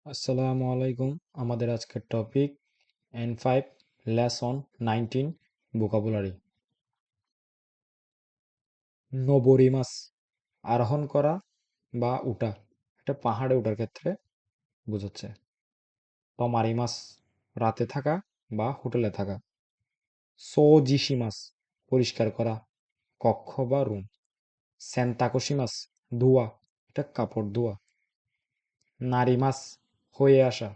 আসসালামু আলাইকুম। আমাদের আজকের টপিক N5 লেসন 19 ভোকাবুলারি। নোবোরিমাস আরোহণ করা বা উঠা, এটা পাহাড়ে ওঠার ক্ষেত্রে বোঝাচ্ছে। টমারিমাস রাতে থাকা বা হোটেলে থাকা। সোজিশিমাস পরিষ্কার করা, কক্ষ বা রুম। সেন্তাকোশিমাস ধোয়া, এটা কাপড় ধোয়া। নারিমাস হয়ে আসা।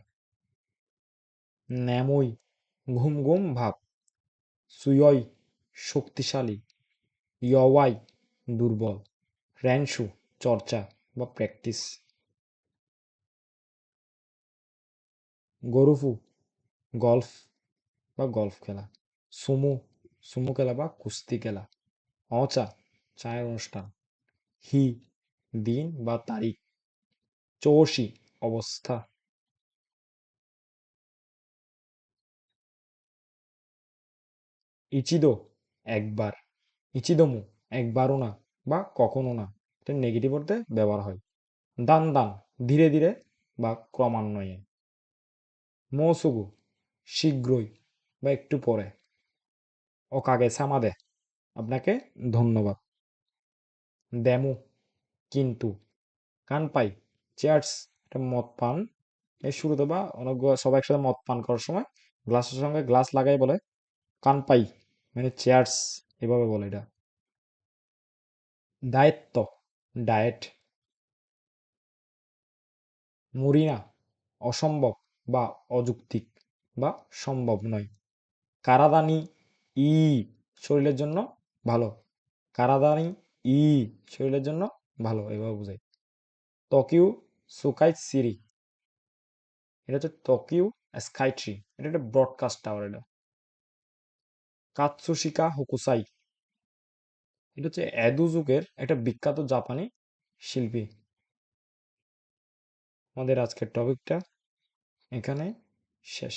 নেমই ঘুম ঘুম ভাব। সুয়ই শক্তিশালী। ইয়ওয়াই দুর্বল। রেনশু চর্চা বা প্র্যাকটিস। গরুফু গল্ফ বা গল্ফ খেলা। সুমু সুমু খেলা বা কুস্তি খেলা। অচা চায়ের অনুষ্ঠান। হি দিন বা তারিখ। চৌশি অবস্থা। ইচিদো একবার। ইচিদোমু একবারও না বা কখনো না, এটা নেগেটিভ অর্থে ব্যবহার হয়। দান দান ধীরে ধীরে বা ক্রমান্বয়ে। মৌসুগু শীঘ্রই বা একটু পরে। ওকাগে সামাদে আপনাকে ধন্যবাদ। দেমু কিন্তু। কানপাই চেয়ার্স, এটা মদ পান এর শুরুতে বা অনেকগুলো সবাই একসাথে মদ পান করার সময় গ্লাসের সঙ্গে গ্লাস লাগাই বলে কানপাই, মানে চেয়ার্স এভাবে বলে এটা। দায়িত্ব ডায়েট। মুরিনা অসম্ভব বা অযৌক্তিক বা সম্ভব নয়। কারাদানি ই শরীরের জন্য ভালো। কারাদানি ই শরীরের জন্য ভালো, এভাবে বোঝায়। টোকিও সুকাই সিরি, এটা হচ্ছে টোকিও স্কাই ট্রি, এটা একটা ব্রডকাস্ট টাওয়ার। এটা কাতসুশিকা হোকুসাই, এটা হচ্ছে এদো যুগের একটা বিখ্যাত জাপানি শিল্পী। আমাদের আজকের টপিকটা এখানে শেষ।